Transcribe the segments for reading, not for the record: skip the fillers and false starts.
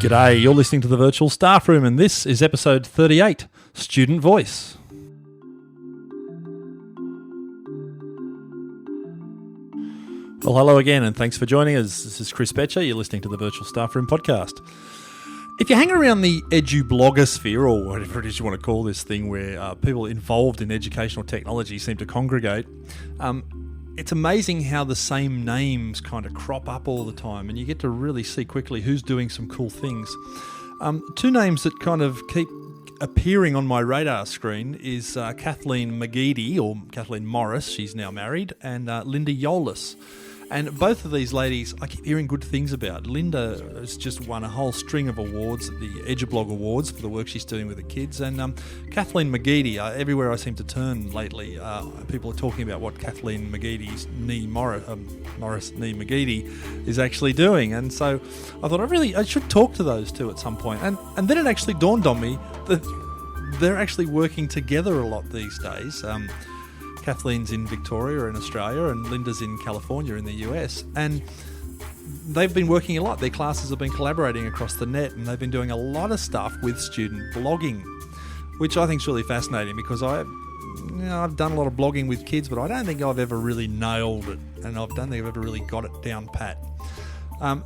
G'day, you're listening to the Virtual Staff Room and this is episode 38, Student Voice. Well, hello again and thanks for joining us. This is Chris Betcher, you're listening to the Virtual Staff Room podcast. If you hang around the Edublogosphere, or whatever it is you want to call this thing, where people involved in educational technology seem to congregate, it's amazing how the same names kind of crop up all the time, and you get to really see quickly who's doing some cool things. Two names that kind of keep appearing on my radar screen is Kathleen McGeady, or Kathleen Morris, she's now married, and Linda Yollis. And both of these ladies, I keep hearing good things about. Linda has just won a whole string of awards at the Edublog Awards for the work she's doing with the kids. And Kathleen McGeady, everywhere I seem to turn lately, people are talking about what Kathleen McGeady's Morris knee McGeady is actually doing. And so I thought I should talk to those two at some point. And then it actually dawned on me that they're actually working together a lot these days. Kathleen's in Victoria in Australia and Linda's in California in the US, and they've been working a lot. Their classes have been collaborating across the net, and they've been doing a lot of stuff with student blogging, which I think is really fascinating because I've done a lot of blogging with kids, but I don't think I've ever really nailed it, and I don't think I've ever really got it down pat.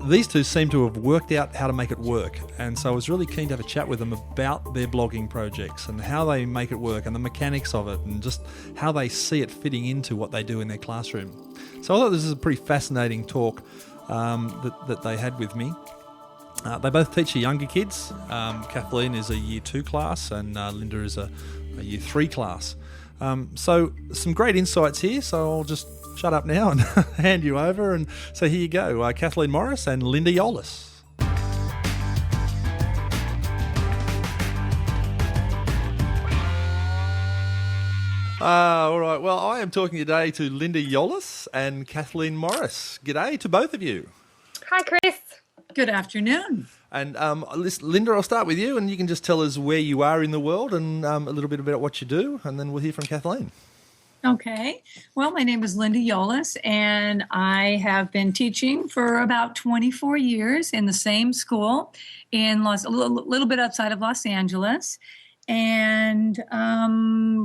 These two seem to have worked out how to make it work, and so I was really keen to have a chat with them about their blogging projects and how they make it work and the mechanics of it and just how they see it fitting into what they do in their classroom. So I thought this is a pretty fascinating talk that they had with me. They both teach younger kids. Kathleen is a Year 2 class and Linda is a Year 3 class. So some great insights here, so I'll just shut up now and hand you over. And so here you go, Kathleen Morris and Linda Yollis. All right, well, I am talking today to Linda Yollis and Kathleen Morris. G'day to both of you. Hi, Chris. Good afternoon. And Linda, I'll start with you, and you can just tell us where you are in the world and a little bit about what you do, and then we'll hear from Kathleen. Okay. Well, my name is Linda Yollis, and I have been teaching for about 24 years in the same school in a little bit outside of Los Angeles, and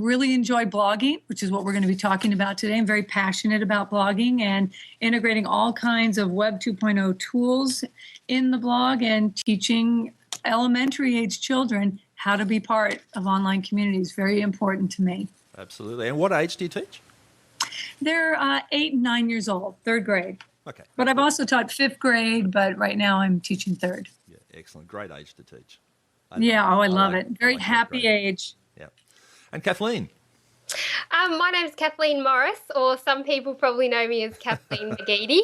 really enjoy blogging, which is what we're going to be talking about today. I'm very passionate about blogging and integrating all kinds of Web 2.0 tools in the blog and teaching elementary age children how to be part of online communities. Very important to me. Absolutely. And what age do you teach? They're 8 and 9 years old, third grade. Okay. But I've also taught fifth grade, but right now I'm teaching third. Yeah, excellent. Great age to teach. I love it. Very happy age. Yeah. And Kathleen? My name's Kathleen Morris, or some people probably know me as Kathleen McGeady.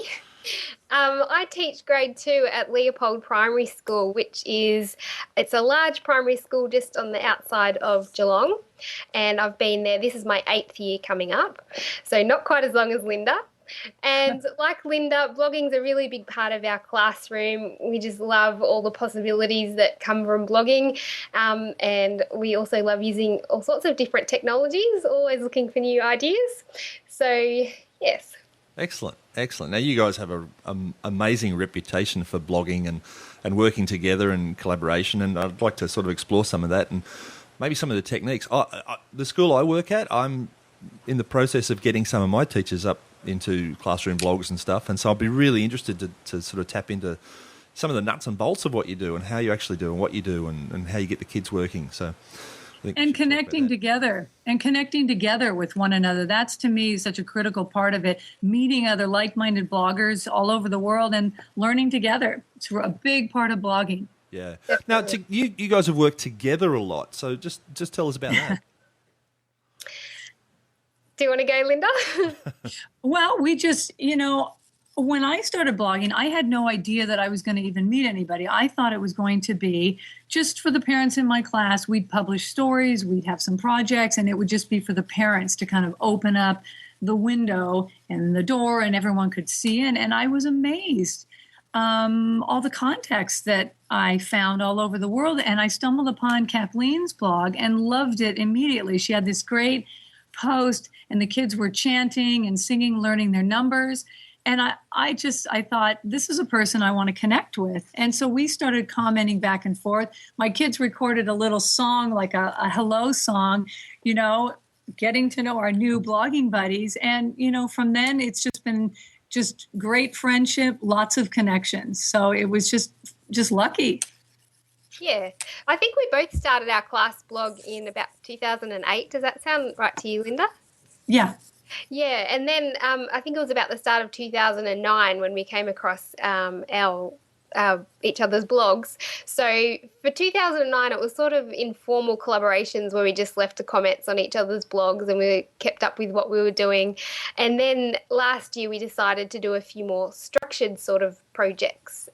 I teach grade 2 at Leopold Primary School, it's a large primary school just on the outside of Geelong, and I've been there. This is my 8th year coming up, so not quite as long as Linda. And like Linda, blogging's a really big part of our classroom. We just love all the possibilities that come from blogging, and we also love using all sorts of different technologies, always looking for new ideas. So, yes. Excellent. Now, you guys have an amazing reputation for blogging and working together and collaboration, and I'd like to sort of explore some of that and maybe some of the techniques. The school I work at, I'm in the process of getting some of my teachers up into classroom blogs and stuff, and so I'd be really interested to sort of tap into some of the nuts and bolts of what you do and how you actually do and what you do and how you get the kids working. So and connecting together with one another. That's, to me, such a critical part of it. Meeting other like-minded bloggers all over the world and learning together. It's a big part of blogging. Yeah. Now, you guys have worked together a lot, so just tell us about that. Do you want to go, Linda? Well, we just, when I started blogging, I had no idea that I was going to even meet anybody. I thought it was going to be just for the parents in my class. We'd publish stories, we'd have some projects, and it would just be for the parents to kind of open up the window and the door and everyone could see in. And I was amazed. All the contacts that I found all over the world. And I stumbled upon Kathleen's blog and loved it immediately. She had this great post and the kids were chanting and singing, learning their numbers. And I thought, this is a person I want to connect with. And so we started commenting back and forth. My kids recorded a little song, like a hello song, getting to know our new blogging buddies. And, from then it's just been just great friendship, lots of connections. So it was just lucky. Yeah. I think we both started our class blog in about 2008. Does that sound right to you, Linda? Yeah. Yeah. And then I think it was about the start of 2009 when we came across each other's blogs. So for 2009, it was sort of informal collaborations where we just left the comments on each other's blogs and we kept up with what we were doing. And then last year we decided to do a few more structured sort of projects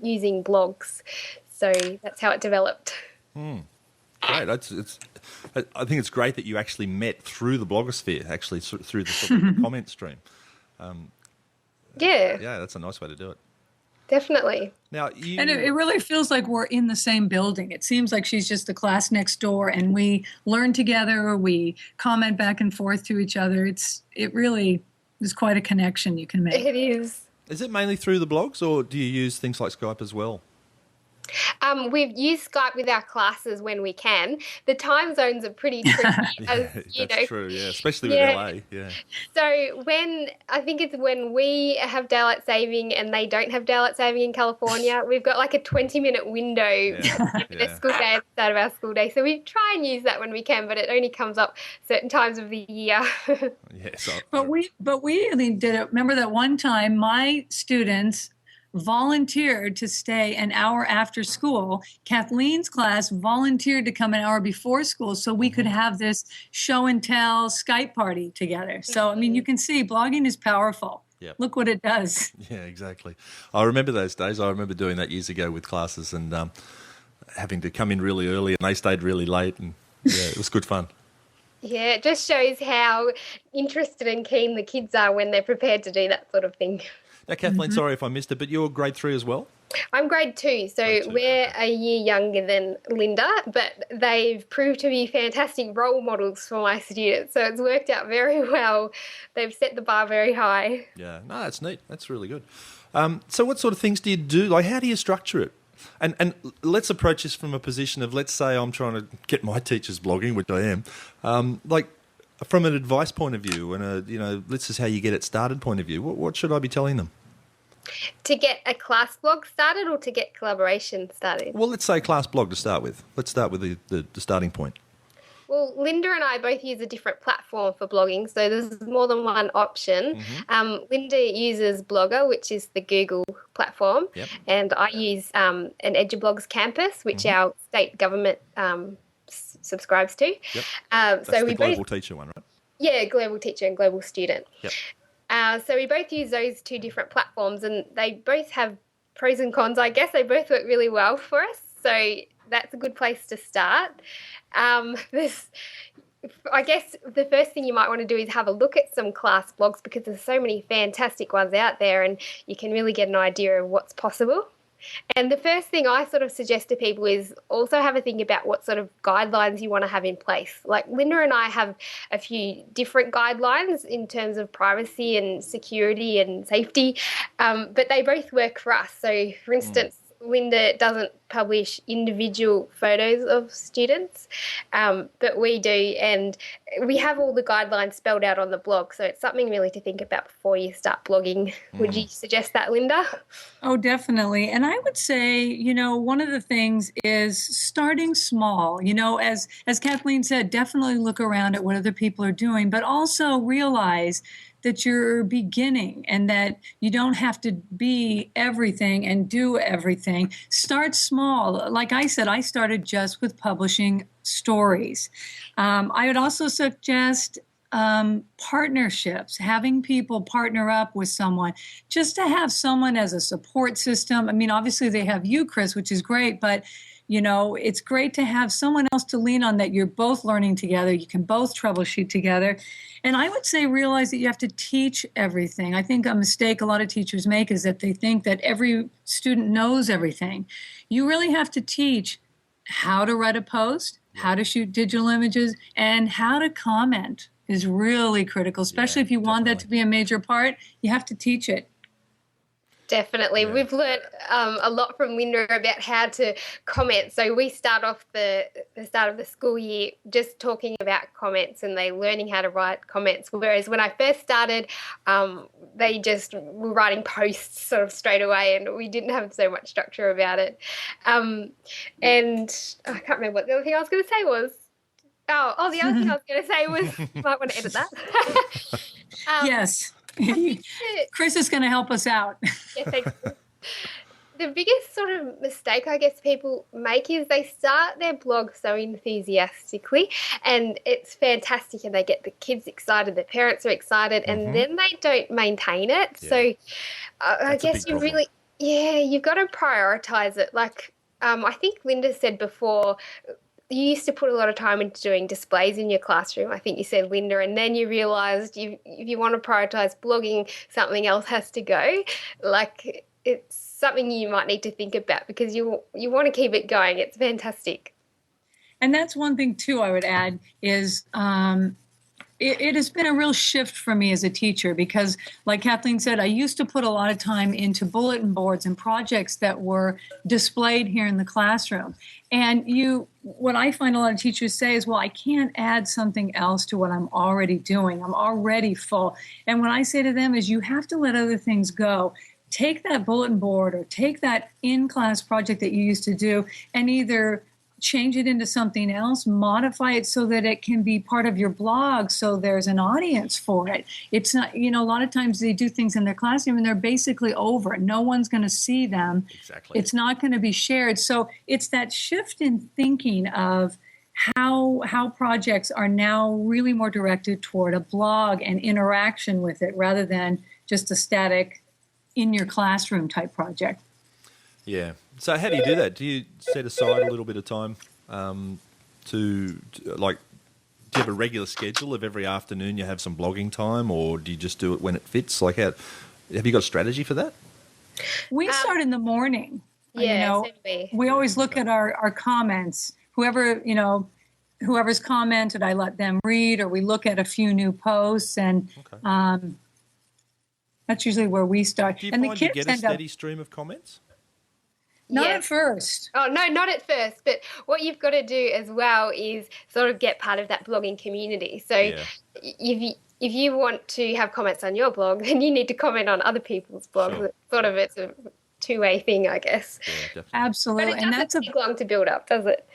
using blogs. So that's how it developed. Great. I think it's great that you actually met through the blogosphere, actually through the sort of comment stream. Yeah, that's a nice way to do it. Definitely. Now, and it really feels like we're in the same building. It seems like she's just the class next door, and we learn together. We comment back and forth to each other. It really is quite a connection you can make. It is. Is it mainly through the blogs, or do you use things like Skype as well? We've used Skype with our classes when we can. The time zones are pretty tricky. That's true, yeah, especially with LA. Yeah. So when we have daylight saving and they don't have daylight saving in California, we've got like a 20-minute window the school day at the start of our school day. So we try and use that when we can, but it only comes up certain times of the year. But we did it. Remember that one time my students volunteered to stay an hour after school. Kathleen's class volunteered to come an hour before school so we could have this show and tell Skype party together. So, I mean, you can see blogging is powerful. Yep. Look what it does. Yeah, exactly. I remember those days. I remember doing that years ago with classes and having to come in really early and they stayed really late. And yeah, it was good fun. Yeah, it just shows how interested and keen the kids are when they're prepared to do that sort of thing. Now, Kathleen, sorry if I missed it, but you're grade 3 as well? I'm grade 2, so we're a year younger than Linda, but they've proved to be fantastic role models for my students, so it's worked out very well. They've set the bar very high. Yeah, no, that's neat. That's really good. So what sort of things do you do? Like, how do you structure it? And let's approach this from a position of, let's say I'm trying to get my teachers blogging, which I am, from an advice point of view and this is how you get it started point of view, what should I be telling them? To get a class blog started or to get collaboration started? Well, let's say class blog to start with. Let's start with the starting point. Well, Linda and I both use a different platform for blogging, so there's more than one option. Mm-hmm. Linda uses Blogger, which is the Google platform, and I use an Edublog's campus, which our state government subscribes to. Yep. That's the global teacher one, right? Yeah, global teacher and global student. Yep. So we both use those two different platforms, and they both have pros and cons, I guess. They both work really well for us, so that's a good place to start. I guess the first thing you might want to do is have a look at some class blogs because there's so many fantastic ones out there and you can really get an idea of what's possible. And the first thing I sort of suggest to people is also have a think about what sort of guidelines you want to have in place. Like Linda and I have a few different guidelines in terms of privacy and security and safety, but they both work for us. So, for instance, Linda doesn't publish individual photos of students, but we do, and we have all the guidelines spelled out on the blog, so it's something really to think about before you start blogging. Would you suggest that, Linda? Oh, definitely. And I would say, one of the things is starting small. As Kathleen said, definitely look around at what other people are doing, but also realize that you're beginning and that you don't have to be everything and do everything. Start small. Like I said, I started just with publishing stories. I would also suggest partnerships, having people partner up with someone, just to have someone as a support system. I mean, obviously they have you, Chris, which is great, but it's great to have someone else to lean on that you're both learning together. You can both troubleshoot together. And I would say realize that you have to teach everything. I think a mistake a lot of teachers make is that they think that every student knows everything. You really have to teach how to write a post, how to shoot digital images, and how to comment is really critical, especially if you want that to be a major part. You have to teach it. Definitely. Yeah. We've learned a lot from Linda about how to comment. So we start off the start of the school year just talking about comments and they learning how to write comments. Whereas when I first started, they just were writing posts sort of straight away and we didn't have so much structure about it. And I can't remember what the other thing I was going to say was. Oh, the other thing I was going to say was, you might want to edit that. Yes. Chris is going to help us out. Yeah, thanks. The biggest sort of mistake I guess people make is they start their blog so enthusiastically and it's fantastic and they get the kids excited, the parents are excited, and then they don't maintain it. Yeah. So I guess you really, you've got to prioritize it. Like I think Linda said before, you used to put a lot of time into doing displays in your classroom, I think you said, Linda, and then you realised if you want to prioritise blogging, something else has to go. Like it's something you might need to think about because you want to keep it going. It's fantastic. And that's one thing, too, I would add is it has been a real shift for me as a teacher because, like Kathleen said, I used to put a lot of time into bulletin boards and projects that were displayed here in the classroom. And what I find a lot of teachers say is, well, I can't add something else to what I'm already doing. I'm already full. And what I say to them is you have to let other things go. Take that bulletin board or take that in-class project that you used to do and either change it into something else, modify it so that it can be part of your blog so there's an audience for it. It's not, a lot of times they do things in their classroom and they're basically over. No one's going to see them. Exactly. It's not going to be shared. So it's that shift in thinking of how projects are now really more directed toward a blog and interaction with it rather than just a static in your classroom type project. Yeah. So how do you do that? Do you set aside a little bit of time do you have a regular schedule of every afternoon you have some blogging time, or do you just do it when it fits? Like, have you got a strategy for that? We start in the morning. Yeah, we always look at our comments. Whoever's commented, I let them read, or we look at a few new posts, and that's usually where we start. Do you and find the kids you get a steady stream of comments? Not at first. Oh, no, not at first. But what you've got to do as well is sort of get part of that blogging community. So if you want to have comments on your blog, then you need to comment on other people's blogs. Sure. It's a two-way thing, I guess. Yeah, definitely. Absolutely. But it doesn't take long to build up, does it?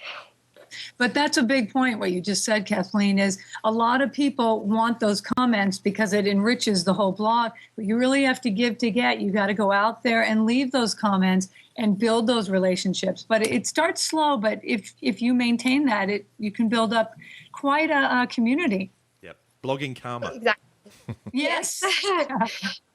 But that's a big point, what you just said, Kathleen, is a lot of people want those comments because it enriches the whole blog. But you really have to give to get. You got to go out there and leave those comments and build those relationships. But it starts slow, but if you maintain that, you can build up quite a community. Yep. Blogging karma. Exactly. Yes.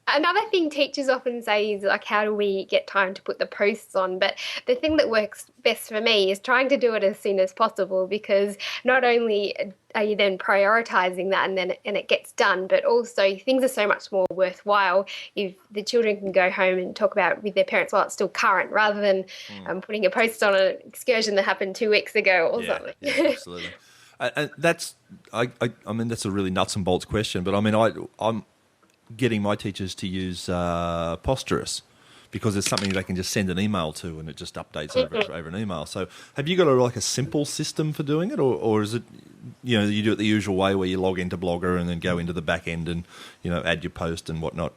Another thing teachers often say is, like, how do we get time to put the posts on? But the thing that works best for me is trying to do it as soon as possible, because not only are you then prioritising that and it gets done, but also things are so much more worthwhile if the children can go home and talk about it with their parents while it's still current, rather than putting a post on an excursion that happened 2 weeks ago or something. Yeah, absolutely. And that's, I mean, that's a really nuts and bolts question, but I mean, I'm getting my teachers to use Posterous, because it's something they can just send an email to and it just updates over an email. So have you got a simple system for doing it, or is it, you do it the usual way where you log into Blogger and then go into the back end and, add your post and whatnot?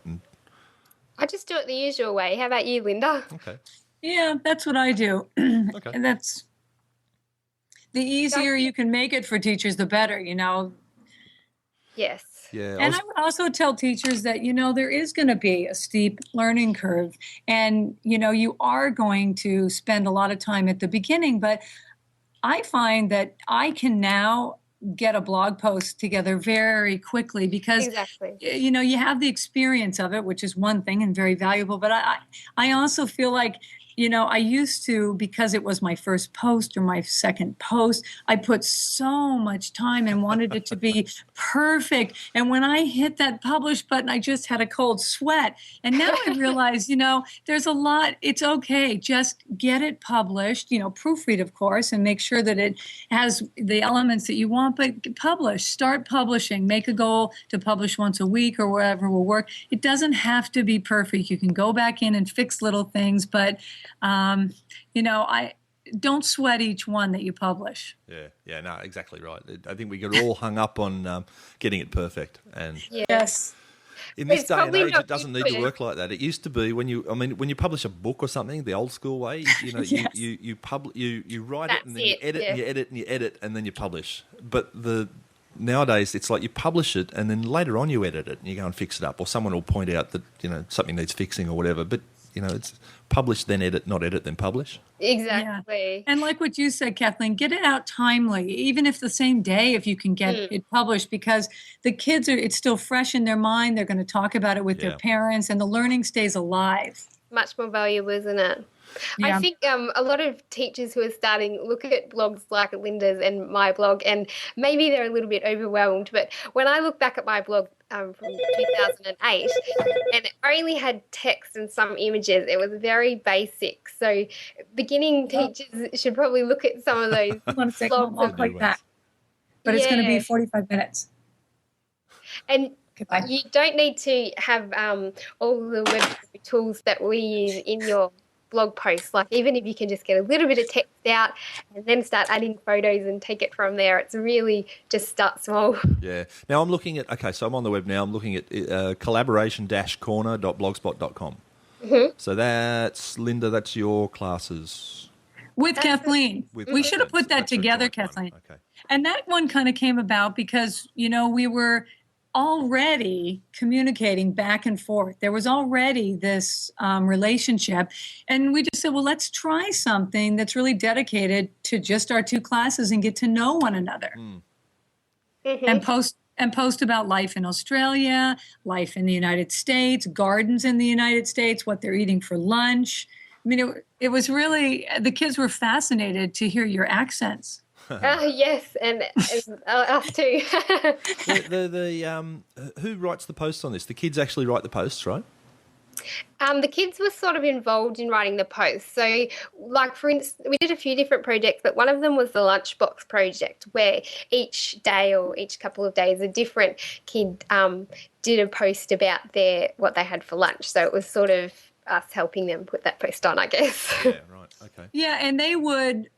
I just do it the usual way. How about you, Linda? Okay. Yeah, that's what I do. Okay. And that's the easier you can make it for teachers, the better, Yes. Yeah, and I would also tell teachers that, there is going to be a steep learning curve, and, you are going to spend a lot of time at the beginning, but I find that I can now get a blog post together very quickly because, you have the experience of it, which is one thing and very valuable, but I also feel like I used to, because it was my first post or my second post, I put so much time and wanted it to be perfect. And when I hit that publish button, I just had a cold sweat. And now I realize, there's a lot. It's okay. Just get it published, proofread, of course, and make sure that it has the elements that you want, but publish, start publishing, make a goal to publish once a week or wherever will work. It doesn't have to be perfect. You can go back in and fix little things, but I don't sweat each one that you publish. Yeah, no, exactly right. I think we get all hung up on getting it perfect, and yes, in this day and age, it doesn't need to work like that. It used to be when you publish a book or something, the old school way, Yes. you write it and then you edit yeah. and you edit and you edit and then you publish. But nowadays it's like you publish it and then later on you edit it and you go and fix it up, or someone will point out that something needs fixing or whatever. But it's publish then edit, not edit then publish. Exactly. Yeah. And like what you said, Kathleen, get it out timely, even if the same day, if you can get it published, because the kids it's still fresh in their mind. They're going to talk about it with their parents, and the learning stays alive. Much more valuable, isn't it? Yeah. I think a lot of teachers who are starting look at blogs like Linda's and my blog, and maybe they're a little bit overwhelmed. But when I look back at my blog from 2008, and it only had text and some images, it was very basic. So beginning teachers should probably look at some of those blogs. I'll click that. But it's going to be 45 minutes. And Goodbye. you don't need to have all the web tools that we use in your blog posts. Like, even if you can just get a little bit of text out and then start adding photos and take it from there, it's really just start small. Yeah. Now I'm looking at, so I'm on the web now. I'm looking at collaboration-corner.blogspot.com. Mm-hmm. So that's, Linda, that's your classes. With Kathleen. We should have put that together, Kathleen. Okay. And that one kind of came about because, we were already communicating back and forth. There was already this relationship. And we just said, well, let's try something that's really dedicated to just our two classes and get to know one another. Mm-hmm. And post about life in Australia, life in the United States, gardens in the United States, what they're eating for lunch. I mean, it was really, the kids were fascinated to hear your accents. Yes, and us too. Who writes the posts on this? The kids actually write the posts, right? The kids were sort of involved in writing the posts. So, like, for instance, we did a few different projects, but one of them was the lunchbox project, where each day or each couple of days a different kid did a post about what they had for lunch. So it was sort of us helping them put that post on, I guess. Yeah, right. Okay. Yeah, and they would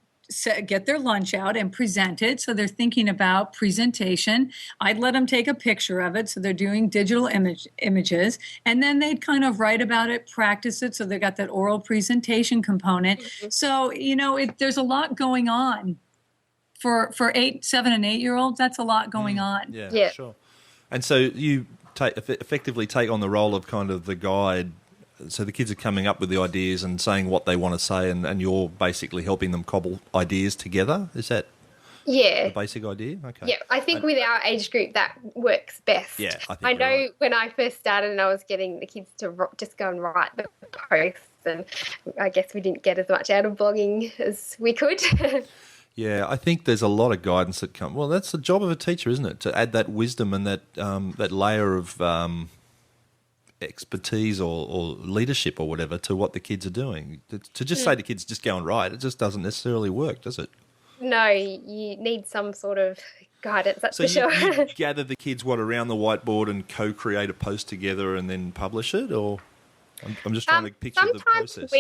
get their lunch out and present it. So they're thinking about presentation. I'd let them take a picture of it. So they're doing digital images. And then they'd kind of write about it, practice it. So they got that oral presentation component. Mm-hmm. So, there's a lot going on. For 7 and 8 year olds, that's a lot going on. Yeah, sure. And so you effectively take on the role of kind of the guide. So the kids are coming up with the ideas and saying what they want to say, and you're basically helping them cobble ideas together. Is that the basic idea? Okay. Yeah, I think with our age group that works best. Yeah, I know when I first started and I was getting the kids to just go and write the posts, and I guess we didn't get as much out of blogging as we could. Yeah, I think there's a lot of guidance that comes. Well, that's the job of a teacher, isn't it? To add that wisdom and that layer of expertise or leadership or whatever to what the kids are doing. To just say to kids, just go and write, it just doesn't necessarily work, does it? No, you need some sort of guidance, that's for sure. You gather the kids, around the whiteboard and co-create a post together and then publish it, or... I'm just trying to picture the process.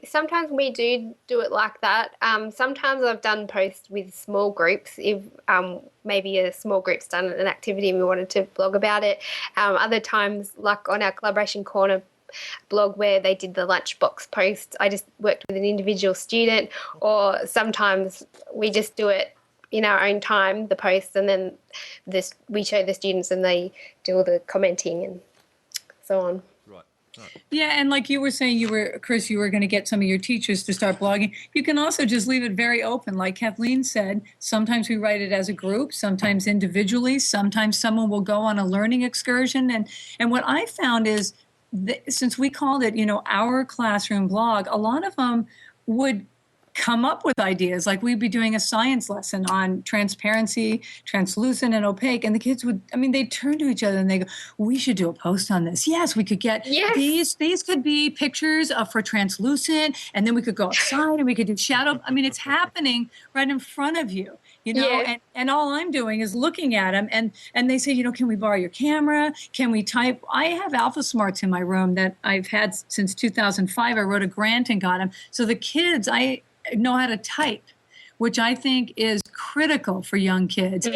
Sometimes we do it like that. Sometimes I've done posts with small groups. If maybe a small group's done an activity and we wanted to blog about it. Other times, like on our Collaboration Corner blog where they did the lunchbox post, I just worked with an individual student, or sometimes we just do it in our own time, the posts, and then we show the students and they do all the commenting and so on. Yeah, and like you were saying, Chris, you were going to get some of your teachers to start blogging. You can also just leave it very open. Like Kathleen said, sometimes we write it as a group, sometimes individually, sometimes someone will go on a learning excursion. And what I found is since we called it, our classroom blog, a lot of them would come up with ideas. Like we'd be doing a science lesson on transparency, translucent and opaque. And the kids they'd turn to each other and they go, we should do a post on this. Yes, we could get these could be pictures for translucent. And then we could go outside and we could do shadow. It's happening right in front of you, and all I'm doing is looking at them and they say, can we borrow your camera? Can we type? I have Alpha Smarts in my room that I've had since 2005. I wrote a grant and got them. So the kids, I know how to type, which I think is critical for young kids.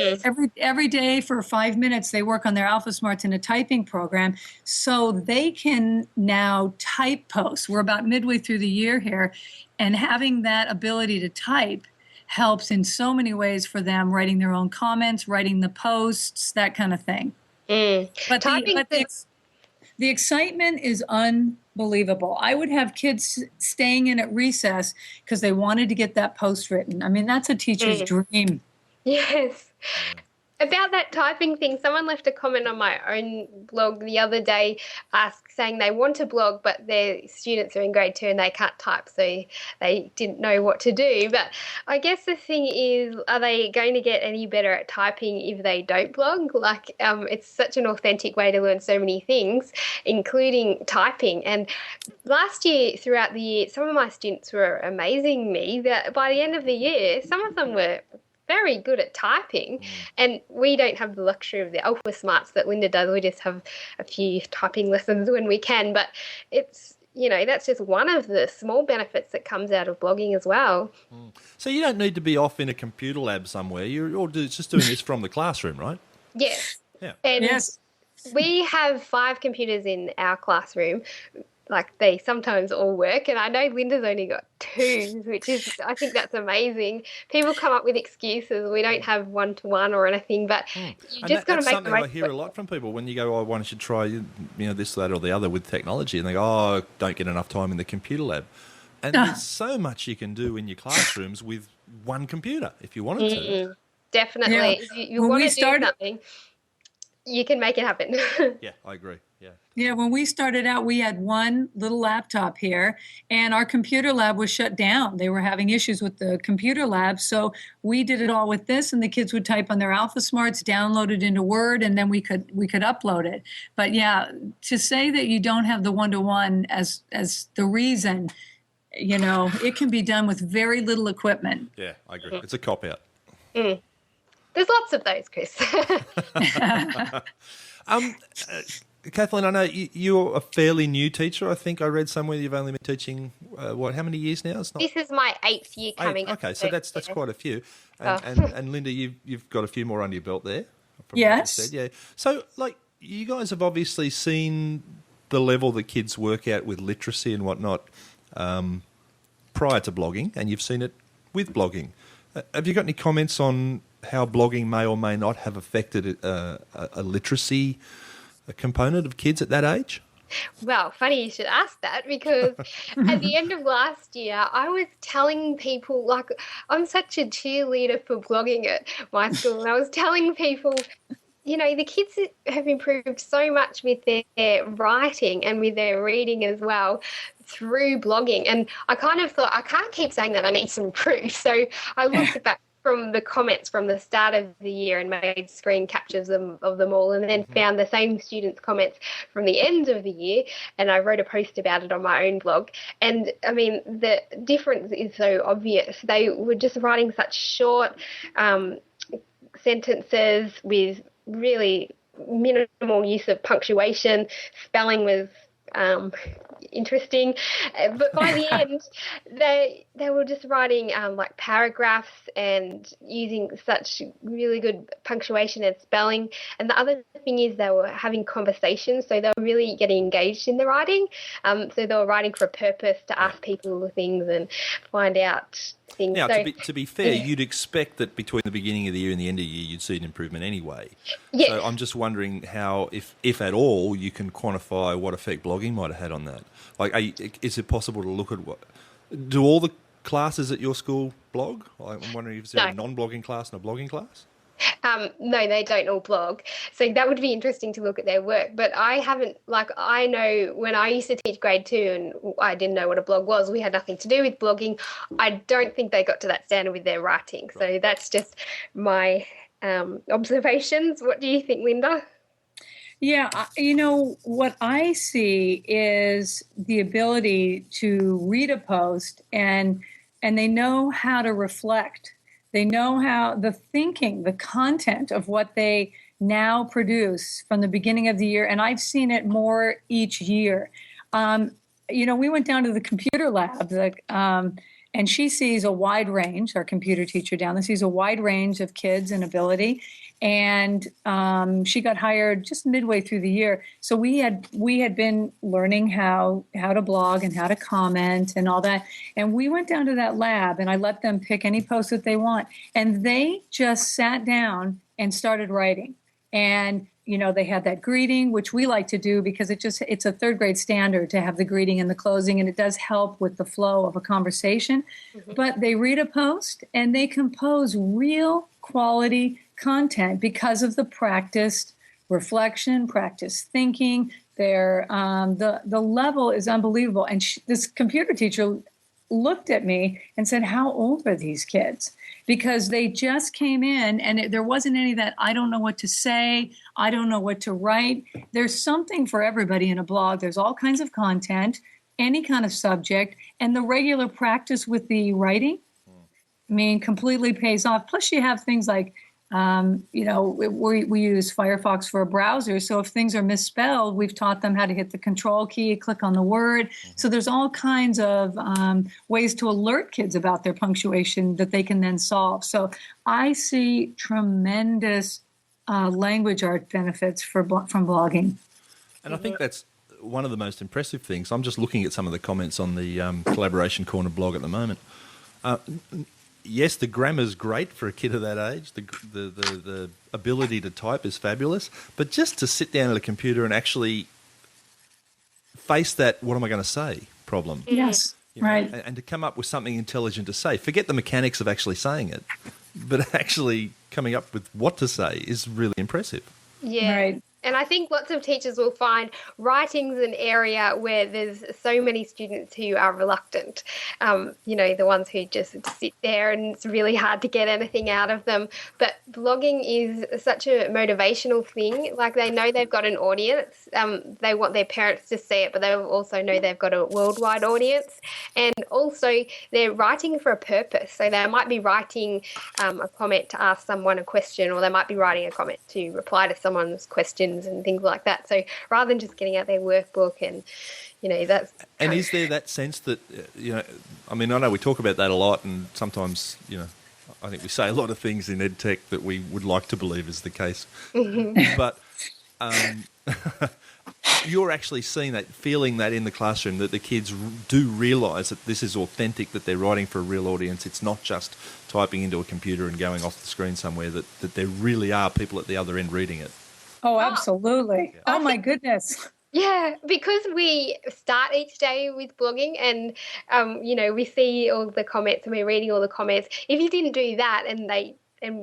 Every day for 5 minutes, they work on their Alpha Smarts in a typing program so they can now type posts. We're about midway through the year here, and having that ability to type helps in so many ways for them, writing their own comments, writing the posts, that kind of thing. But the excitement is unbelievable. I would have kids staying in at recess because they wanted to get that post written. That's a teacher's dream. Yes. About that typing thing, someone left a comment on my own blog the other day saying they want to blog, but their students are in grade 2 and they can't type, so they didn't know what to do. But I guess the thing is, are they going to get any better at typing if they don't blog? It's such an authentic way to learn so many things, including typing. And last year, throughout the year, some of my students were amazing me that by the end of the year, some of them were very good at typing, and we don't have the luxury of the Alpha Smarts that Linda does. We just have a few typing lessons when we can, but it's that's just one of the small benefits that comes out of blogging as well. So you don't need to be off in a computer lab somewhere. You're just doing this from the classroom, right? Yes. Yeah. And we have 5 computers in our classroom. They sometimes all work, and I know Linda's only got 2, which is, I think that's amazing. People come up with excuses. We don't have one-to-one or anything, but you just got to make the most of it. That's something I hear a lot from people when you go, why don't you try, this, that, or the other with technology, and they go, I don't get enough time in the computer lab. And there's so much you can do in your classrooms with one computer if you wanted to. Definitely. Yeah. If you want to do something, you can make it happen. Yeah, I agree. Yeah, when we started out, we had one little laptop here, and our computer lab was shut down. They were having issues with the computer lab, so we did it all with this, and the kids would type on their Alpha Smarts, download it into Word, and then we could upload it. But yeah, to say that you don't have the one-to-one as the reason, it can be done with very little equipment. Yeah, I agree. It's a cop-out. There's lots of those, Chris. Kathleen, I know you're a fairly new teacher. I think I read somewhere you've only been teaching, how many years now? This is my 8th year coming up. Okay, so that's quite a few. And Linda, you've got a few more under your belt there. Yes. What you said, yeah. So, you guys have obviously seen the level that kids work at with literacy and whatnot prior to blogging, and you've seen it with blogging. Have you got any comments on how blogging may or may not have affected a literacy component of kids at that age? Well, funny you should ask that, because at the end of last year, I was telling people, I'm such a cheerleader for blogging at my school, and I was telling people, the kids have improved so much with their writing and with their reading as well through blogging. And I kind of thought, I can't keep saying that, I need some proof. So I looked back from the comments from the start of the year and made screen captures of them all, and then found the same students' comments from the end of the year, and I wrote a post about it on my own blog. And the difference is so obvious. They were just writing such short sentences with really minimal use of punctuation. Spelling was interesting, but by the end they were just writing paragraphs and using such really good punctuation and spelling. And the other thing is they were having conversations, so they were really getting engaged in the writing. So they were writing for a purpose, to ask people things and find out things. Now, to be fair, you'd expect that between the beginning of the year and the end of the year you'd see an improvement anyway. Yes. So I'm just wondering how, if at all, you can quantify what effect blogging might have had on that. Is it possible to look at do all the classes at your school blog? I'm wondering if there's a non-blogging class and a blogging class? No, they don't all blog. So that would be interesting to look at their work. But I haven't, I know when I used to teach grade 2 and I didn't know what a blog was, we had nothing to do with blogging. I don't think they got to that standard with their writing. So that's just my observations. What do you think, Linda? Yeah, what I see is the ability to read a post and they know how to reflect. They know how the thinking, the content of what they now produce from the beginning of the year. And I've seen it more each year. We went down to the computer lab, and she sees a wide range, our computer teacher down there sees a wide range of kids and ability. And she got hired just midway through the year. So we had been learning how to blog and how to comment and all that. And we went down to that lab and I let them pick any post that they want. And they just sat down and started writing. And they had that greeting, which we like to do because it's a third grade standard to have the greeting and the closing, and it does help with the flow of a conversation. Mm-hmm. But they read a post and they compose real quality content because of the practiced reflection, practiced thinking. The level is unbelievable. And this computer teacher looked at me and said, "How old are these kids?" Because they just came in and there wasn't any of that, I don't know what to say, I don't know what to write. There's something for everybody in a blog. There's all kinds of content, any kind of subject, and the regular practice with the writing, completely pays off. Plus you have things like, we use Firefox for a browser. So if things are misspelled, we've taught them how to hit the control key, click on the word. So there's all kinds of ways to alert kids about their punctuation that they can then solve. So I see tremendous language art benefits from blogging. And I think that's one of the most impressive things. I'm just looking at some of the comments on the Collaboration Corner blog at the moment. Yes, the grammar's great for a kid of that age. The ability to type is fabulous. But just to sit down at a computer and actually face that, what am I going to say, problem. Yes, right. And to come up with something intelligent to say. Forget the mechanics of actually saying it, but actually coming up with what to say is really impressive. Yeah. Right. And I think lots of teachers will find writing's an area where there's so many students who are reluctant, the ones who just sit there and it's really hard to get anything out of them. But blogging is such a motivational thing. Like they know they've got an audience. They want their parents to see it, but they also know they've got a worldwide audience. And also they're writing for a purpose. So they might be writing a comment to ask someone a question, or they might be writing a comment to reply to someone's question and things like that. So rather than just getting out their workbook and, that's... And is there that sense that, I know we talk about that a lot and sometimes, I think we say a lot of things in EdTech that we would like to believe is the case. But you're actually seeing that, feeling that in the classroom, that the kids do realise that this is authentic, that they're writing for a real audience. It's not just typing into a computer and going off the screen somewhere, that there really are people at the other end reading it. Oh, absolutely. Oh, my goodness. Yeah, because we start each day with blogging and, we see all the comments and we're reading all the comments. If you didn't do that and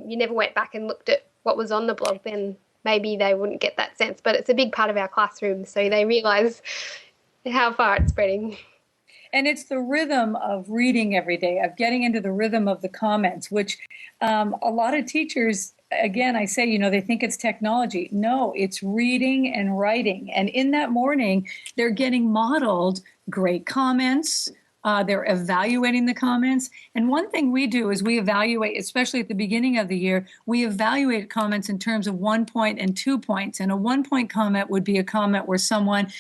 you never went back and looked at what was on the blog, then maybe they wouldn't get that sense. But it's a big part of our classroom, so they realise how far it's spreading. And it's the rhythm of reading every day, of getting into the rhythm of the comments, which a lot of teachers... Again, I say, they think it's technology. No, it's reading and writing. And in that morning, they're getting modeled great comments. They're evaluating the comments. And one thing we do is we evaluate, especially at the beginning of the year, we evaluate comments in terms of 1 point and 2 points. And a 1 point comment would be a comment where someone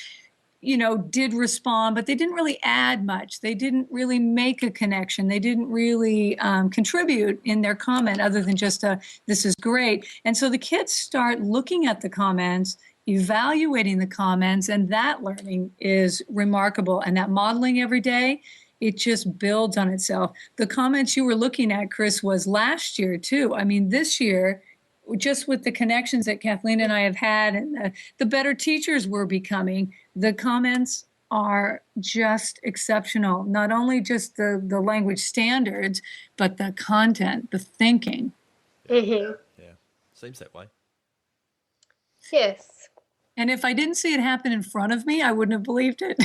did respond, but they didn't really add much. They didn't really make a connection. They didn't really contribute in their comment other than just this is great. And so the kids start looking at the comments, evaluating the comments, and that learning is remarkable. And that modeling every day, it just builds on itself. The comments you were looking at, Chris, was last year too. This year, just with the connections that Kathleen and I have had and the better teachers we're becoming, the comments are just exceptional. Not only just the language standards, but the content, the thinking. Mm-hmm. Yeah. Seems that way. Yes. And if I didn't see it happen in front of me, I wouldn't have believed it.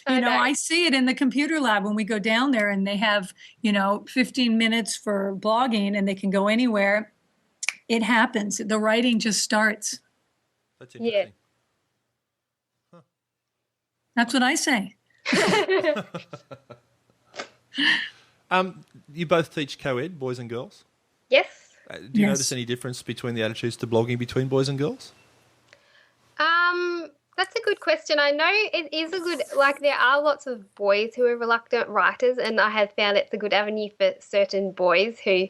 You know, I see it in the computer lab when we go down there and they have, 15 minutes for blogging and they can go anywhere. It happens. The writing just starts. That's interesting. Yeah. Huh. That's what I say. You both teach co-ed, boys and girls? Yes. Do you notice any difference between the attitudes to blogging between boys and girls? That's a good question. I know it is a good, there are lots of boys who are reluctant writers, and I have found it's a good avenue for certain boys who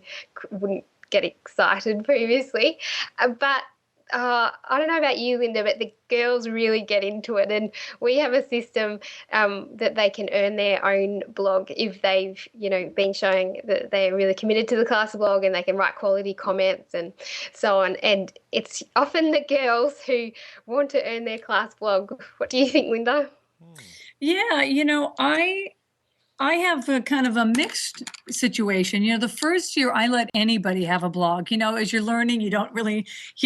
wouldn't get excited previously. But I don't know about you, Linda, but the girls really get into it, and we have a system that they can earn their own blog if they've, been showing that they're really committed to the class blog, and they can write quality comments and so on. And it's often the girls who want to earn their class blog. What do you think, Linda? Yeah, I have a kind of a mixed situation. The first year I let anybody have a blog. As you're learning, you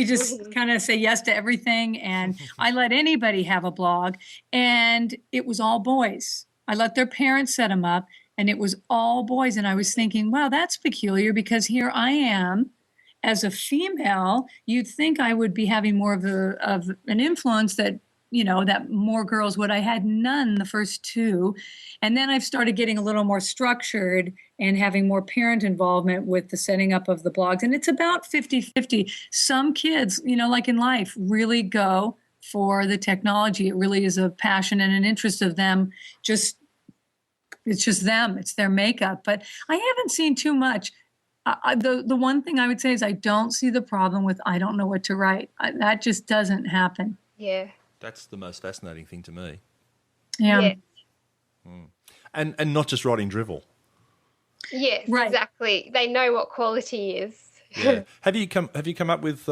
just kind of say yes to everything. And I let anybody have a blog, and it was all boys. I let their parents set them up, and it was all boys. And I was thinking, wow, that's peculiar, because here I am as a female. You'd think I would be having more of an influence that more girls would. I had none the first two. And then I've started getting a little more structured and having more parent involvement with the setting up of the blogs. And it's about 50-50. Some kids, like in life, really go for the technology. It really is a passion and an interest of them. It's just them. It's their makeup. But I haven't seen too much. The one thing I would say is I don't see the problem with I don't know what to write. That just doesn't happen. Yeah. That's the most fascinating thing to me. Yeah. And not just writing drivel. Yes, right. Exactly. They know what quality is. Yeah. Have you come up with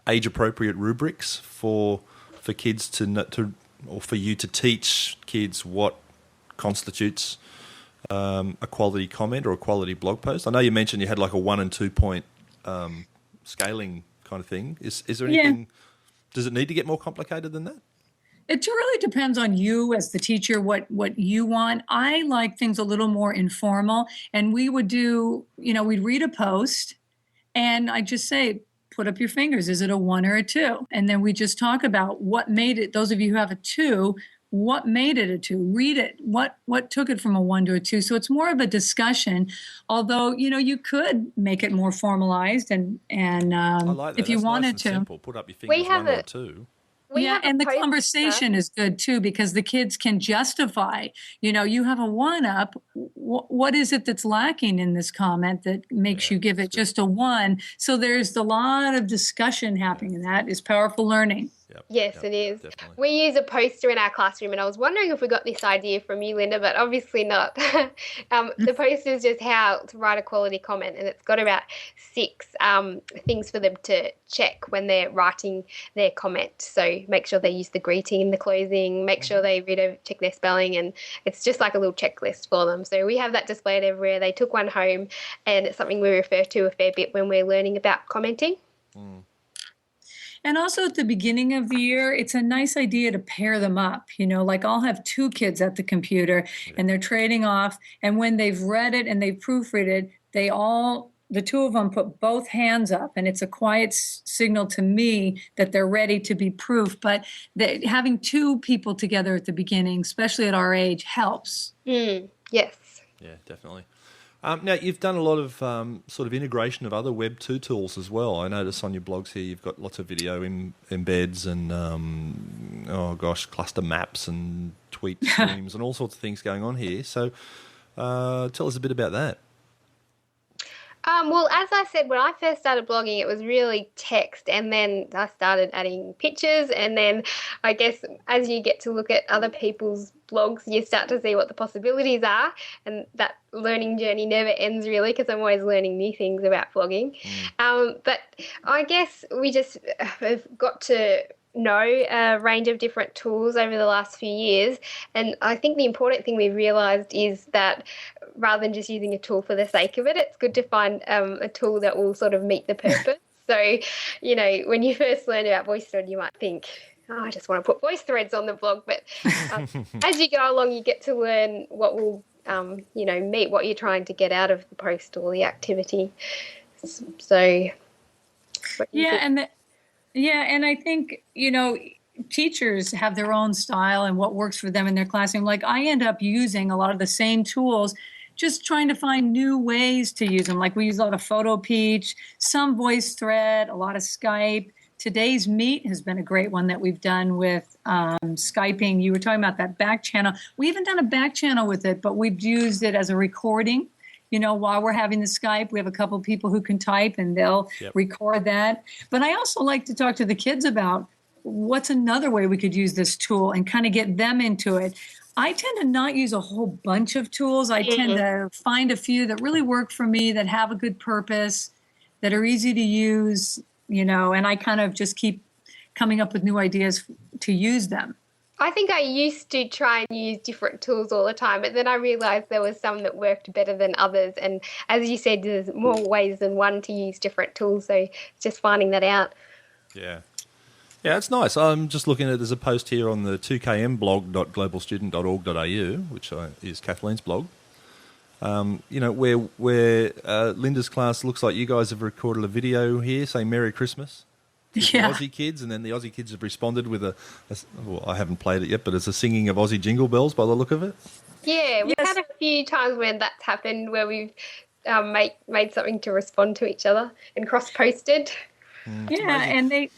age appropriate rubrics for kids to or for you to teach kids what constitutes a quality comment or a quality blog post? I know you mentioned you had like a 1 and 2 point scaling kind of thing. Is there anything? Yeah. Does it need to get more complicated than that? It really depends on you as the teacher, what you want. I like things a little more informal, and we would do, we'd read a post, and I just say, put up your fingers. Is it a 1 or a 2? And then we just talk about what made it. Those of you who have a 2, what made it a 2? Read it. What took it from a 1 to a 2? So it's more of a discussion. Although you could make it more formalized, and I like that. if you That's wanted nice and to, simple. Put up your fingers, 1 or 2. And the conversation is good too, because the kids can justify. You have a 1 up. What is it that's lacking in this comment that makes you give it just a 1? So there's a lot of discussion happening, and that is powerful learning. Yes, it is. Definitely. We use a poster in our classroom, and I was wondering if we got this idea from you, Linda, but obviously not. The poster is just how to write a quality comment, and it's got about 6 things for them to check when they're writing their comment. So make sure they use the greeting in the closing, make sure they check their spelling, and it's just like a little checklist for them. So we have that displayed everywhere. They took one home, and it's something we refer to a fair bit when we're learning about commenting. And also at the beginning of the year, it's a nice idea to pair them up. Like I'll have 2 kids at the computer and they're trading off. And when they've read it and they've proofread it, the 2 of them put both hands up. And it's a quiet signal to me that they're ready to be proofed. But having 2 people together at the beginning, especially at our age, helps. Yes. Yeah, definitely. Now, you've done a lot of sort of integration of other Web 2 tools as well. I notice on your blogs here you've got lots of video embeds and, cluster maps and tweet streams and all sorts of things going on here. So tell us a bit about that. Well, as I said, when I first started blogging, it was really text, and then I started adding pictures, and then I guess as you get to look at other people's blogs, you start to see what the possibilities are, and that learning journey never ends really, because I'm always learning new things about blogging. But I guess we just have got to know a range of different tools over the last few years. And I think the important thing we've realised is that rather than just using a tool for the sake of it, it's good to find a tool that will sort of meet the purpose. So, when you first learn about VoiceThread, you might think, I just want to put voice threads on the blog. But as you go along, you get to learn what will, meet what you're trying to get out of the post or the activity. So, and I think, teachers have their own style and what works for them in their classroom. Like I end up using a lot of the same tools, just trying to find new ways to use them. Like we use a lot of Photo Peach, some VoiceThread, a lot of Skype. Today's Meet has been a great one that we've done with Skyping. You were talking about that back channel. We haven't done a back channel with it, but we've used it as a recording. While we're having the Skype, we have a couple of people who can type and they'll record that. But I also like to talk to the kids about what's another way we could use this tool and kind of get them into it. I tend to not use a whole bunch of tools. I tend to find a few that really work for me, that have a good purpose, that are easy to use, and I kind of just keep coming up with new ideas to use them. I think I used to try and use different tools all the time, but then I realised there was some that worked better than others. And as you said, there's more ways than one to use different tools, so it's just finding that out. Yeah. Yeah, it's nice. I'm just looking at, there's a post here on the 2kmblog.globalstudent.org.au, which is Kathleen's blog, where Linda's class looks like you guys have recorded a video here saying Merry Christmas to the Aussie kids, and then the Aussie kids have responded with well, I haven't played it yet, but it's a singing of Aussie jingle bells by the look of it. Yeah, we've had a few times when that's happened, where we've made something to respond to each other and cross-posted. And they...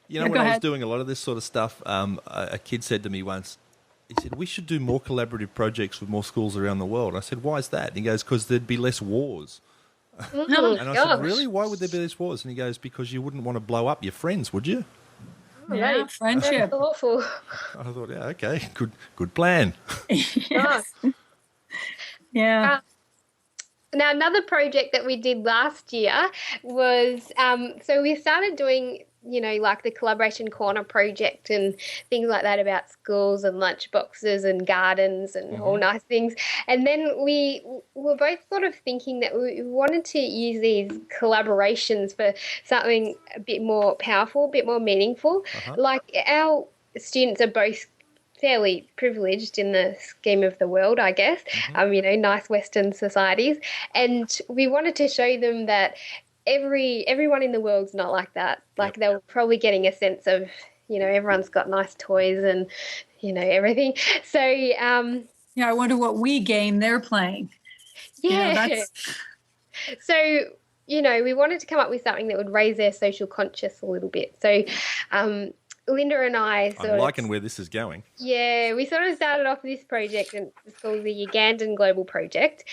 when I was doing a lot of this sort of stuff, a kid said to me once, he said, we should do more collaborative projects with more schools around the world. I said, why is that? And he goes, because there'd be less wars. And I said, really? Why would there be less wars? And he goes, because you wouldn't want to blow up your friends, would you? Yeah, friendship. That's awful. I thought, yeah, okay, good plan. Yes. Yeah. Now, another project that we did last year was, so we started doing, like the Collaboration Corner project and things like that about schools and lunchboxes and gardens and all nice things. And then we were both sort of thinking that we wanted to use these collaborations for something a bit more powerful, a bit more meaningful. Like our students are both fairly privileged in the scheme of the world, I guess, nice Western societies. And we wanted to show them that everyone in the world's not like that. Like they were probably getting a sense of, everyone's got nice toys and, everything. So, I wonder what Wii game they're playing. Yeah. So, we wanted to come up with something that would raise their social conscious a little bit. So, Linda and I'm liking where this is going. Yeah, we sort of started off this project, and it's called the Ugandan Global Project.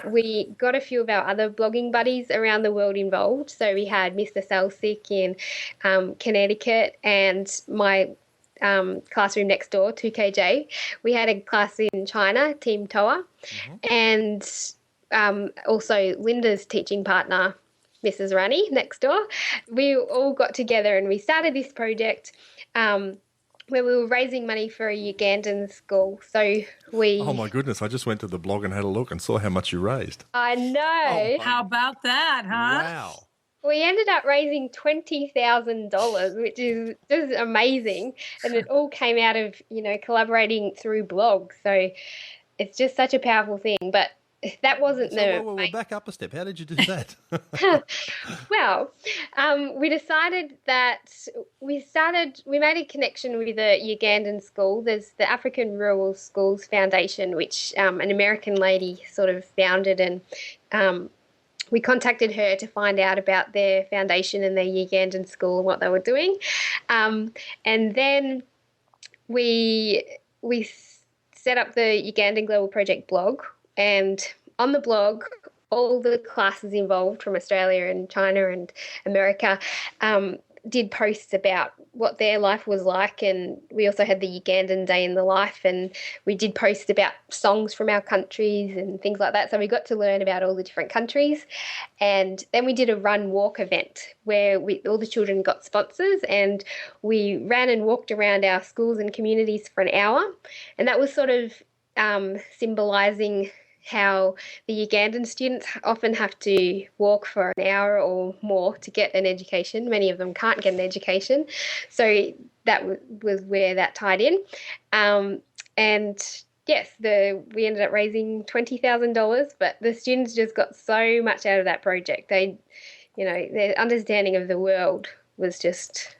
We got a few of our other blogging buddies around the world involved. So we had Mr. Selsick in Connecticut, and my classroom next door, 2KJ. We had a class in China, Team Toa, and also Linda's teaching partner, Mrs. Rani, next door. We all got together and we started this project where we were raising money for a Ugandan school. So we... Oh, my goodness. I just went to the blog and had a look and saw how much you raised. I know. How about that, huh? Wow. We ended up raising $20,000, which is just amazing. And it all came out of, collaborating through blogs. So it's just such a powerful thing. But that wasn't Whoa, back up a step. How did you do that? Well, we decided that we made a connection with a Ugandan school. There's the African Rural Schools Foundation, which an American lady sort of founded, and we contacted her to find out about their foundation and their Ugandan school and what they were doing. And then we set up the Ugandan Global Project blog. And on the blog, all the classes involved from Australia and China and America did posts about what their life was like, and we also had the Ugandan Day in the Life, and we did posts about songs from our countries and things like that. So we got to learn about all the different countries. And then we did a run-walk event where all the children got sponsors, and we ran and walked around our schools and communities for an hour. And that was sort of symbolising how the Ugandan students often have to walk for an hour or more to get an education. Many of them can't get an education. So that was where that tied in. And yes, we ended up raising $20,000, but the students just got so much out of that project. They, their understanding of the world was just...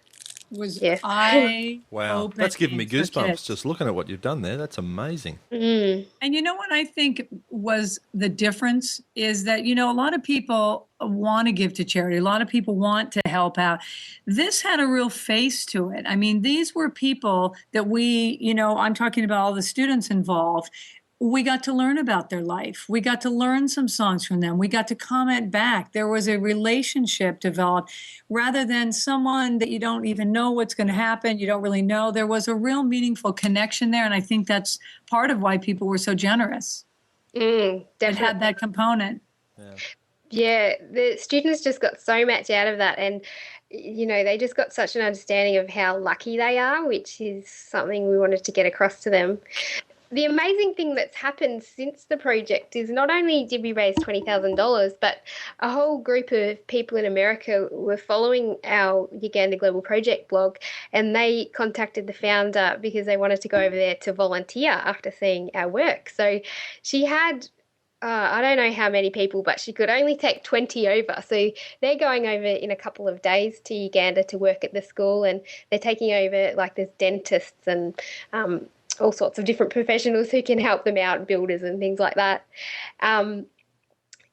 Wow, that's giving me goosebumps just looking at what you've done there. That's amazing. And you know what I think was the difference is that, a lot of people want to give to charity. A lot of people want to help out. This had a real face to it. I mean, these were people that I'm talking about all the students involved. We got to learn about their life. We got to learn some songs from them. We got to comment back. There was a relationship developed rather than someone that you don't even know what's going to happen. You don't really know. There was a real meaningful connection there. And I think that's part of why people were so generous. Definitely. It had that component. Yeah, the students just got so much out of that. And, they just got such an understanding of how lucky they are, which is something we wanted to get across to them. The amazing thing that's happened since the project is not only did we raise $20,000, but a whole group of people in America were following our Uganda Global Project blog, and they contacted the founder because they wanted to go over there to volunteer after seeing our work. So she had, I don't know how many people, but she could only take 20 over. So they're going over in a couple of days to Uganda to work at the school, and they're taking over, like, there's dentists and all sorts of different professionals who can help them out, builders and things like that. So,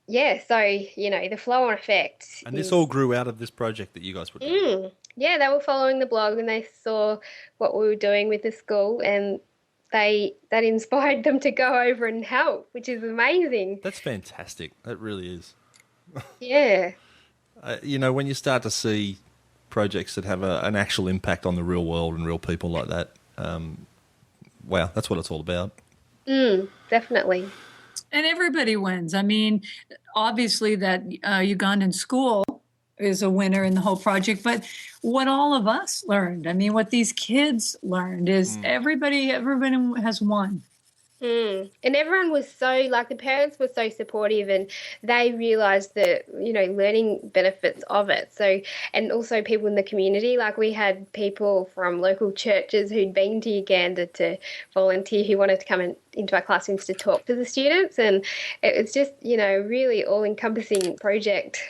the flow-on effect. And this all grew out of this project that you guys were doing. Yeah, they were following the blog and they saw what we were doing with the school, and that inspired them to go over and help, which is amazing. That's fantastic. That really is. Yeah. When you start to see projects that have an actual impact on the real world and real people like that, wow, that's what it's all about. Definitely. And everybody wins. I mean, obviously that Ugandan school is a winner in the whole project, but what all of us learned, I mean, what these kids learned is everybody has won. And everyone was the parents were so supportive, and they realised the, learning benefits of it. So, and also people in the community, like we had people from local churches who'd been to Uganda to volunteer who wanted to come into our classrooms to talk to the students. And it was just, really all-encompassing project.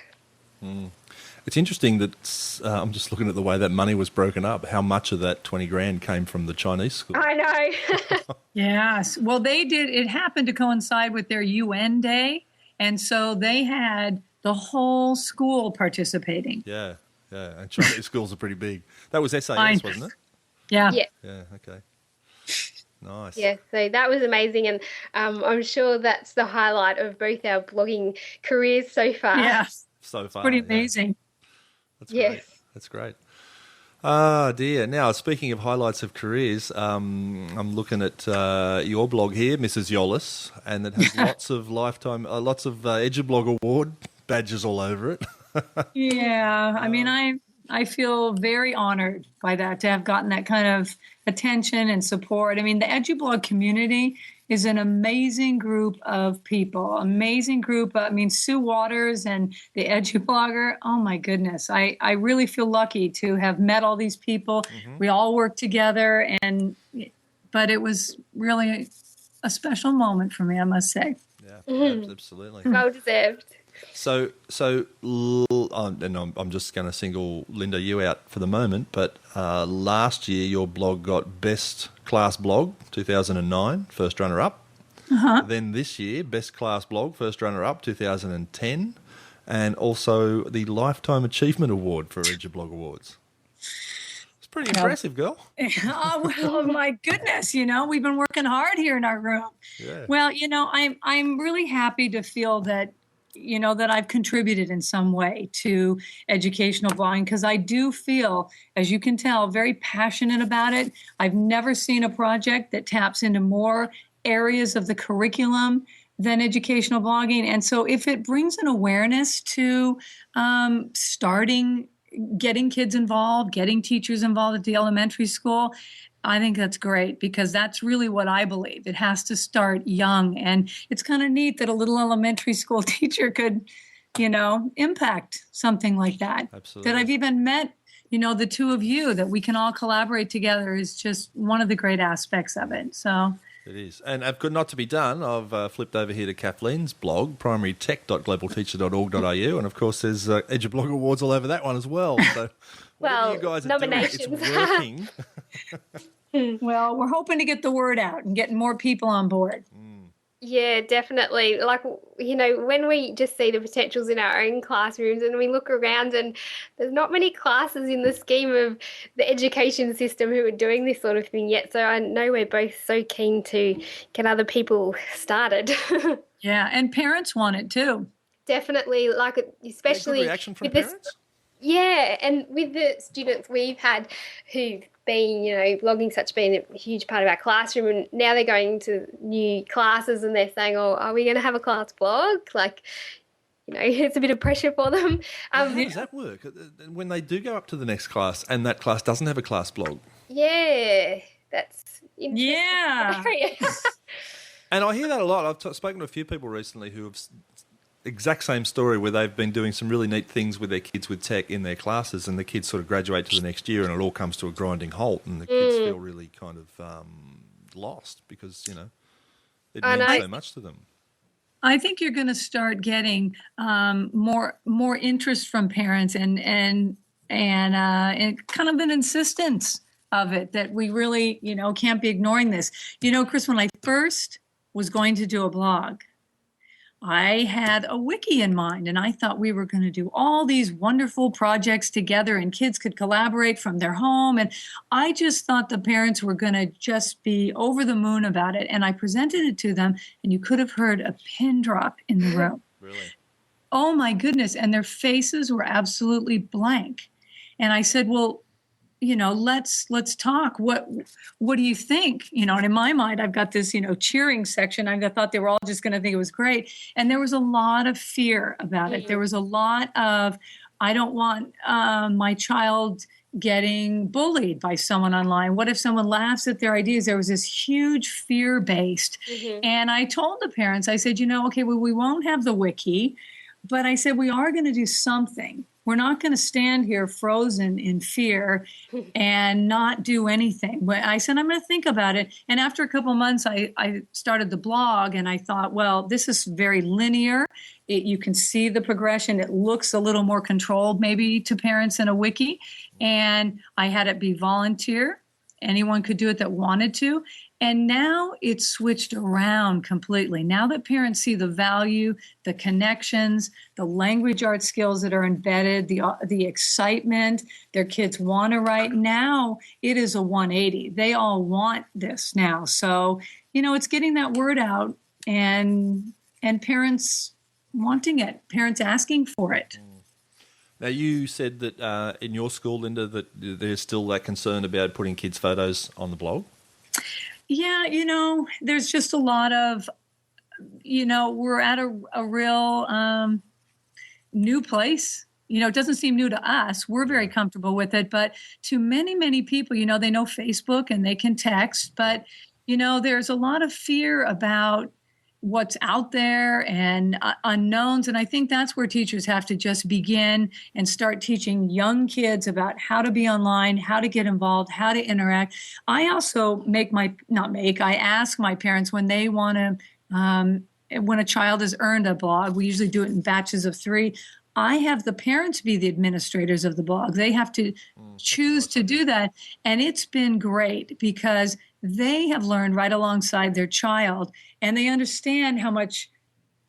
It's interesting that I'm just looking at the way that money was broken up. How much of that 20 grand came from the Chinese school? I know. Yes. Well, they did. It happened to coincide with their UN day. And so they had the whole school participating. Yeah. And Chinese schools are pretty big. That was SAS, wasn't it? Yeah. Yeah, okay. Nice. Yeah, so that was amazing. And I'm sure that's the highlight of both our blogging careers so far. Yes. So far. Pretty amazing. That's great. That's great. Ah, dear. Now, speaking of highlights of careers, I'm looking at your blog here, Mrs. Yollis, and it has lots of Edublog Award badges all over it. Yeah. I mean, I feel very honored by that, to have gotten that kind of attention and support. I mean, the Edublog community is an amazing group of people, amazing group. Sue Waters and the Edublogger, oh my goodness. I really feel lucky to have met all these people. We all work together, but it was really a special moment for me, I must say. Yeah, absolutely. Well deserved. So, and I'm just going to single Linda you out for the moment, but last year your blog got Best Class Blog 2009, first runner-up. Then this year, Best Class Blog, first runner-up 2010, and also the Lifetime Achievement Award for Edublog Awards. It's pretty impressive, girl. Oh my goodness! We've been working hard here in our room. Yeah. Well, I'm really happy to feel that. that I've contributed in some way to educational blogging, because I do feel, as you can tell, very passionate about it. I've never seen a project that taps into more areas of the curriculum than educational blogging. And so if it brings an awareness to getting kids involved, getting teachers involved at the elementary school, I think that's great, because that's really what I believe. It has to start young. And it's kind of neat that a little elementary school teacher could, impact something like that. Absolutely. That I've even met, the two of you, that we can all collaborate together is just one of the great aspects of it. So it is. And not to be done, I've flipped over here to Kathleen's blog, primarytech.globalteacher.org.au, and of course there's Edublog Awards all over that one as well. So whatever you guys are doing, it's working. Well, we're hoping to get the word out and get more people on board. Yeah, definitely. Like, when we just see the potentials in our own classrooms and we look around, and there's not many classes in the scheme of the education system who are doing this sort of thing yet. So I know we're both so keen to get other people started. Yeah, and parents want it too. Definitely, like, especially good reaction from parents? Yeah, and with the students we've had who've been, blogging such been a huge part of our classroom, and now they're going to new classes and they're saying, oh, are we going to have a class blog? Like, it's a bit of pressure for them. How does that work when they do go up to the next class and that class doesn't have a class blog? Yeah, that's interesting. Yeah. And I hear that a lot. I've spoken to a few people recently who have exact same story, where they've been doing some really neat things with their kids with tech in their classes, and the kids sort of graduate to the next year and it all comes to a grinding halt, and the kids feel really kind of lost because, it means so much to them. I think you're going to start getting more interest from parents and kind of an insistence of it, that we really, can't be ignoring this. Chris, when I first was going to do a blog, I had a wiki in mind, and I thought we were going to do all these wonderful projects together and kids could collaborate from their home. And I just thought the parents were going to just be over the moon about it. And I presented it to them, and you could have heard a pin drop in the room. Really? Oh my goodness. And their faces were absolutely blank. And I said, well, let's talk. What do you think? And in my mind, I've got this, cheering section. I thought they were all just going to think it was great. And there was a lot of fear about it. There was a lot of, I don't want my child getting bullied by someone online. What if someone laughs at their ideas? There was this huge fear-based. And I told the parents, I said, okay, well, we won't have the wiki, but I said, we are going to do something. We're not going to stand here frozen in fear and not do anything. But I said, I'm going to think about it. And after a couple of months, I started the blog, and I thought, well, this is very linear. You can see the progression. It looks a little more controlled maybe to parents in a wiki. And I had it be volunteer. Anyone could do it that wanted to. And now it's switched around completely. Now that parents see the value, the connections, the language arts skills that are embedded, the excitement, their kids want to write, now it is a 180. They all want this now. So, it's getting that word out, and parents wanting it, parents asking for it. Now, you said that in your school, Linda, that there's still that concern about putting kids' photos on the blog? Yeah, there's just a lot of, we're at a real new place. It doesn't seem new to us. We're very comfortable with it. But to many, many people, they know Facebook and they can text. But, there's a lot of fear about what's out there and unknowns. And I think that's where teachers have to just begin and start teaching young kids about how to be online, how to get involved, how to interact. I also I ask my parents when they want to, when a child has earned a blog, we usually do it in batches of 3. I have the parents be the administrators of the blog. They have to choose to do that. And it's been great because they have learned right alongside their child, and they understand how much,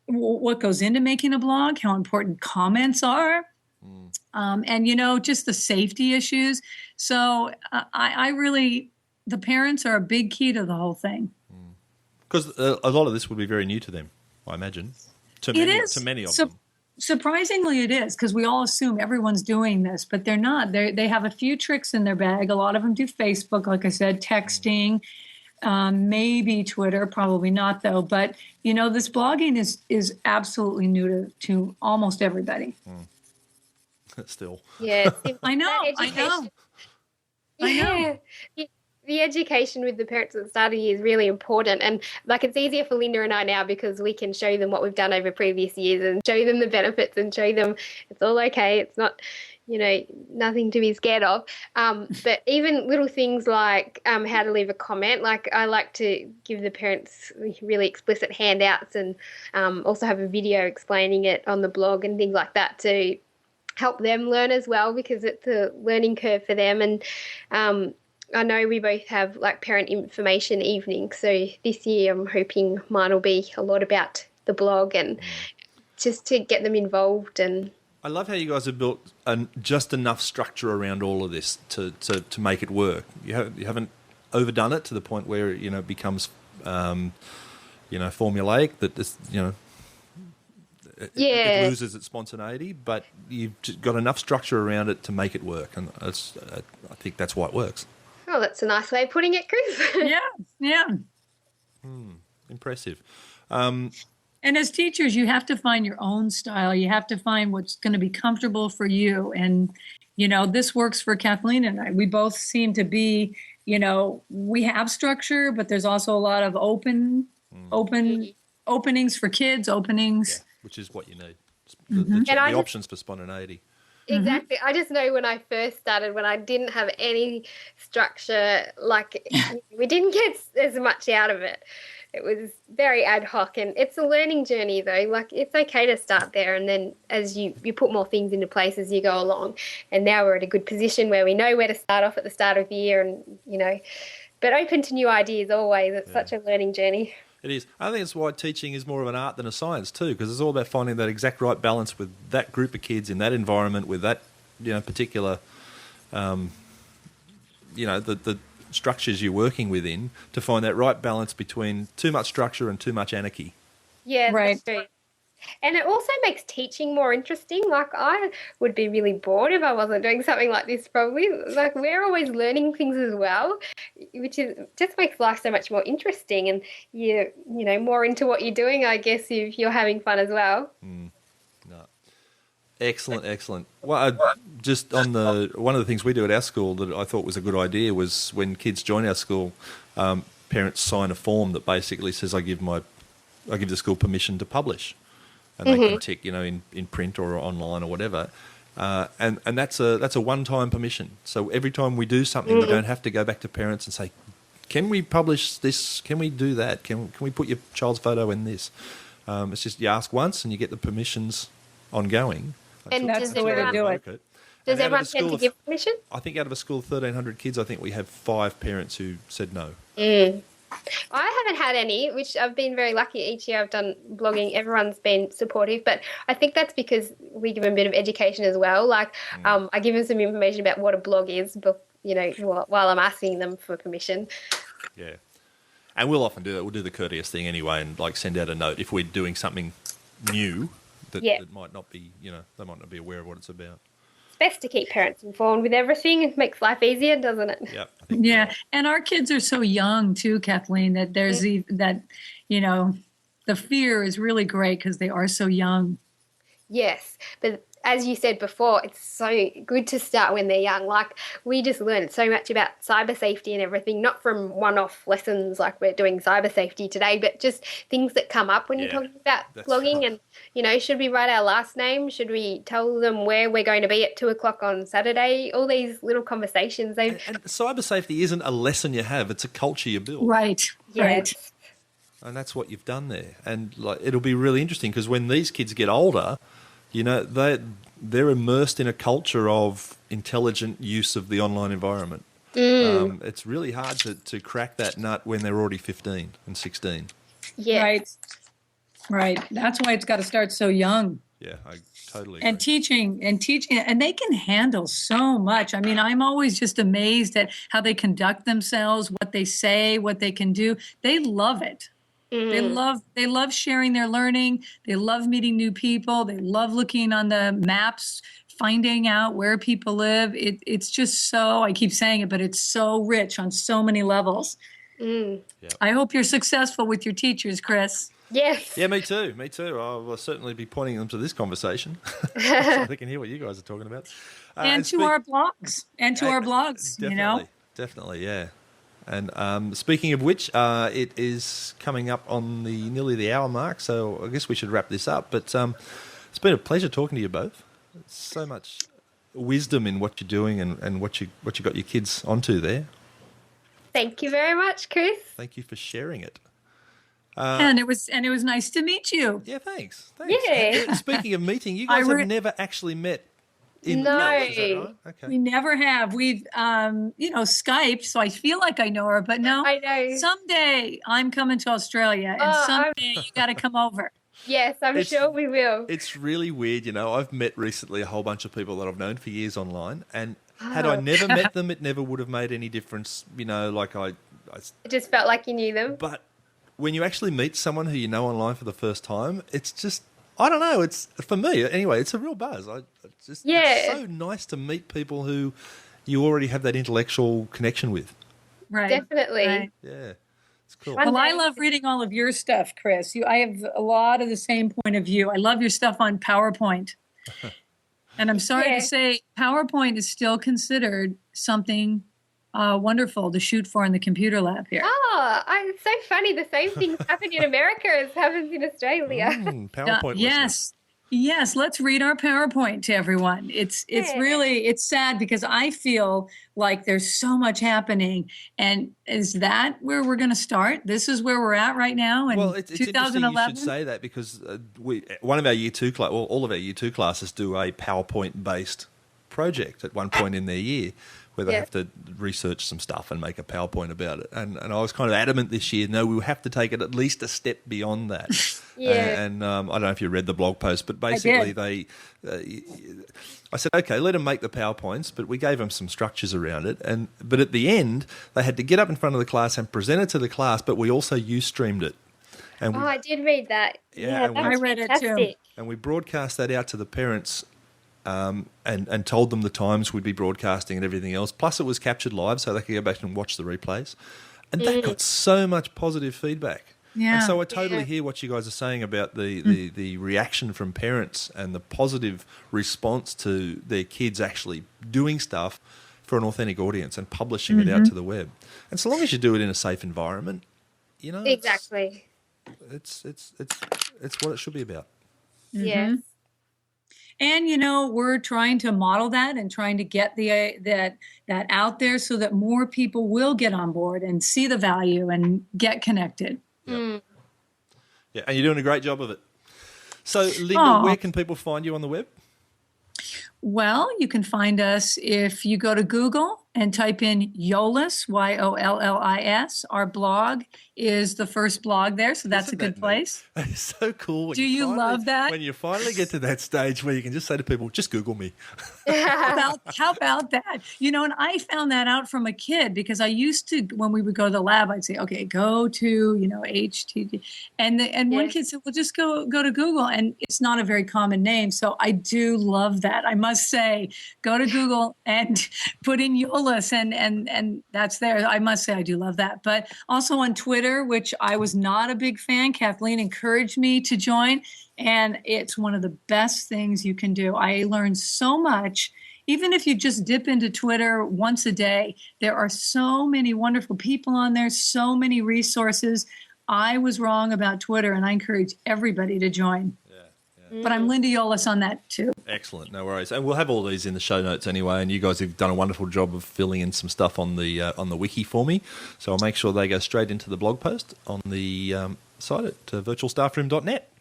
what goes into making a blog, how important comments are, and, just the safety issues. So I really, the parents are a big key to the whole thing. Because a lot of this would be very new to them, I imagine. to many of them. Surprisingly, it is, because we all assume everyone's doing this, but they're not. They have a few tricks in their bag. A lot of them do Facebook, like I said, texting, maybe Twitter, probably not though. But this blogging is absolutely new to almost everybody. Still, yeah, I know. Yeah. The education with the parents at the start of the year is really important. And like, it's easier for Linda and I now because we can show them what we've done over previous years and show them the benefits and show them it's all okay. It's not, nothing to be scared of. But even little things like how to leave a comment, like I like to give the parents really explicit handouts and also have a video explaining it on the blog and things like that to help them learn as well, because it's a learning curve for them. And I know we both have like parent information evenings, so this year I'm hoping mine will be a lot about the blog and just to get them involved. And I love how you guys have built just enough structure around all of this to make it work. You haven't overdone it to the point where it becomes formulaic, that this it loses its spontaneity, but you've just got enough structure around it to make it work, and I think that's why it works. Oh, that's a nice way of putting it, Chris. Yeah. Impressive. And as teachers, you have to find your own style. You have to find what's going to be comfortable for you. And, this works for Kathleen and I. We both seem to be, we have structure, but there's also a lot of openings for kids, which is what you need. The options for spontaneity. Exactly. I just know when I first started, when I didn't have any structure, like we didn't get as much out of it. It was very ad hoc, and it's a learning journey though. Like, it's okay to start there, and then as you put more things into place as you go along. And now we're at a good position where we know where to start off at the start of the year, and but open to new ideas always. It's such a learning journey. It is. I think it's why teaching is more of an art than a science too, because it's all about finding that exact right balance with that group of kids in that environment, with that particular the structures you're working within, to find that right balance between too much structure and too much anarchy. Yeah, right. That's true. And it also makes teaching more interesting. Like, I would be really bored if I wasn't doing something like this, probably. Like, we're always learning things as well, which just makes life so much more interesting, and you're more into what you're doing, I guess, if you're having fun as well. No. Excellent. Well, just on one of the things we do at our school that I thought was a good idea was when kids join our school, parents sign a form that basically says, I give the school permission to publish. And they can tick, in print or online or whatever, and that's a one-time permission. So every time we do something, we don't have to go back to parents and say, "Can we publish this? Can we do that? Can we put your child's photo in this?" It's just you ask once and you get the permissions ongoing. And that's the way to do it. Does everyone tend to give permission? I think out of a school of 1,300 kids, I think we have 5 parents who said no. I haven't had any, which I've been very lucky. Each year I've done blogging, everyone's been supportive, but I think that's because we give them a bit of education as well. Like, I give them some information about what a blog is, but, while I'm asking them for permission. Yeah. And we'll often do that. We'll do the courteous thing anyway and send out a note if we're doing something new that might not be, they might not be aware of what it's about. Best to keep parents informed with everything. It makes life easier, doesn't it? Yeah. And our kids are so young too, Kathleen, that there's the fear is really great because they are so young. Yes. But as you said before, it's so good to start when they're young. Like, we just learned so much about cyber safety and everything, not from one-off lessons like we're doing cyber safety today, but just things that come up when you're talking about blogging. Right. And, should we write our last name? Should we tell them where we're going to be at 2:00 on Saturday? All these little conversations. And cyber safety isn't a lesson you have, it's a culture you build. Right. Yes. Right. And that's what you've done there. And it'll be really interesting because when these kids get older, they're immersed in a culture of intelligent use of the online environment. It's really hard to crack that nut when they're already 15 and 16. Yeah. Right. That's why it's got to start so young. Yeah, I totally agree. And teaching, and they can handle so much. I mean, I'm always just amazed at how they conduct themselves, what they say, what they can do. They love it. They love sharing their learning. They love meeting new people. They love looking on the maps, finding out where people live. It's just so, I keep saying it, but it's so rich on so many levels. Mm. Yep. I hope you're successful with your teachers, Chris. Yes. Yeah, me too. Me too. I will certainly be pointing them to this conversation so they can hear what you guys are talking about. And to our blogs. And to our blogs, definitely, you know? Definitely, yeah. And speaking of which, it is coming up on nearly the hour mark, so I guess we should wrap this up. But it's been a pleasure talking to you both. So much wisdom in what you're doing and what you got your kids onto there. Thank you very much, Chris. Thank you for sharing it. And it was nice to meet you. Yeah, thanks. Yeah. Speaking of meeting, you guys have never actually met. No. Is that right? Okay. We never have. We've, Skyped, so I feel like I know her, but no. I know. Someday I'm coming to Australia, and someday you got to come over. Yes, I'm sure we will. It's really weird, I've met recently a whole bunch of people that I've known for years online, and had I never met them, it never would have made any difference, like I It just felt like you knew them. But when you actually meet someone who you know online for the first time, it's just, I don't know, it's, for me anyway, it's a real buzz. It's so nice to meet people who you already have that intellectual connection with. Right. Definitely. Right. Yeah. It's cool. Well, I love reading all of your stuff, Chris. I have a lot of the same point of view. I love your stuff on PowerPoint. And I'm sorry to say, PowerPoint is still considered something wonderful to shoot for in the computer lab here. Oh, it's so funny. The same things happen in America as happens in Australia. PowerPoint listeners. Yes, let's read our PowerPoint to everyone. It's sad because I feel like there's so much happening. And is that where we're going to start? This is where we're at right now in it's 2011? interesting you should say that because one of our Year 2 all of our Year 2 classes do a PowerPoint-based project at one point in their year where they have to research some stuff and make a PowerPoint about it. And I was kind of adamant this year, no, we'll have to take it at least a step beyond that. And I don't know if you read the blog post, but basically I said, okay, let them make the PowerPoints, but we gave them some structures around it. But at the end, they had to get up in front of the class and present it to the class, but we also Ustreamed it. And I did read that. Yeah, I read it too. And we broadcast that out to the parents and told them the times we'd be broadcasting and everything else. Plus, it was captured live, so they could go back and watch the replays. And that got so much positive feedback. Yeah. And so I totally hear what you guys are saying about the reaction from parents and the positive response to their kids actually doing stuff for an authentic audience and publishing it out to the web. And so long as you do it in a safe environment, exactly. It's what it should be about. Yes. And we're trying to model that and trying to get that out there so that more people will get on board and see the value and get connected. Yep. Yeah, and you're doing a great job of it. So, Linda, where can people find you on the web? Well, you can find us if you go to Google and type in Yollis, Yollis. Our blog is the first blog there, so that's a good place. It's so cool. Do you love that? When you finally get to that stage where you can just say to people, just Google me. How about that? And I found that out from a kid because I used to, when we would go to the lab, I'd say, okay, go to, HTTP. And one kid said, well, just go to Google. And it's not a very common name. So I do love that. I must say, go to Google and put in Yollis and that's there. I must say, I do love that. But also on Twitter, which I was not a big fan, Kathleen encouraged me to join. And it's one of the best things you can do. I learned so much. Even if you just dip into Twitter once a day, there are so many wonderful people on there, so many resources. I was wrong about Twitter, and I encourage everybody to join. But I'm Linda Yollis on that too. Excellent, no worries. And we'll have all these in the show notes anyway. And you guys have done a wonderful job of filling in some stuff on the wiki for me. So I'll make sure they go straight into the blog post on the site at virtualstaffroom.net.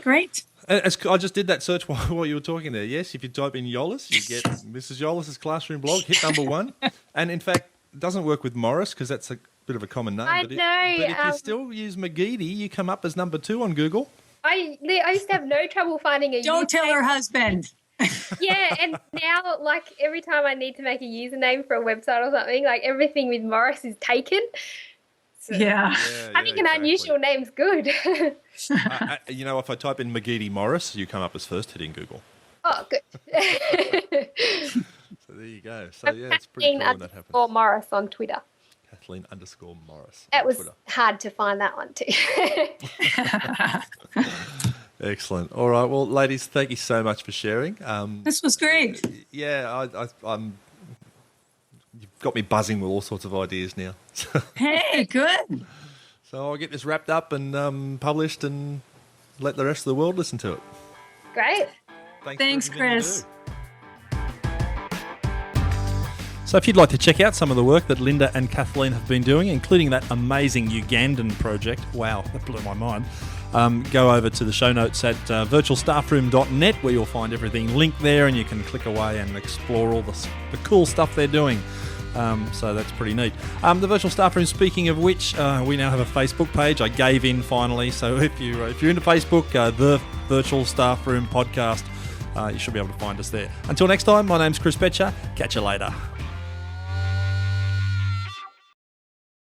Great. I just did that search while you were talking there. Yes, if you type in Yollis, you get Mrs. Yollis's classroom blog, hit number 1. And in fact, it doesn't work with Morris because that's a bit of a common name. But if you still use McGeady, you come up as number 2 on Google. I used to have no trouble finding a Don't tell her husband. Yeah, and now, every time I need to make a username for a website or something, everything with Morris is taken. Yeah. Having an unusual name's good. If I type in McGeady Morris, you come up as first hit in Google. Oh, good. So there you go. So yeah, it's pretty cool when that happens. Or Morris on Twitter. Kathleen_Morris. That was Twitter. hard to find that one too. Excellent. All right. Well, ladies, thank you so much for sharing. This was great. Yeah, I'm. You've got me buzzing with all sorts of ideas now. Hey, good. So I'll get this wrapped up and published and let the rest of the world listen to it. Great. Thanks, Chris. So if you'd like to check out some of the work that Linda and Kathleen have been doing, including that amazing Ugandan project, wow, that blew my mind, go over to the show notes at virtualstaffroom.net where you'll find everything linked there and you can click away and explore all the cool stuff they're doing. So that's pretty neat. The Virtual Staff Room, speaking of which, we now have a Facebook page. I gave in finally. So if you're into Facebook, the Virtual Staff Room podcast, you should be able to find us there. Until next time, my name's Chris Betcher. Catch you later.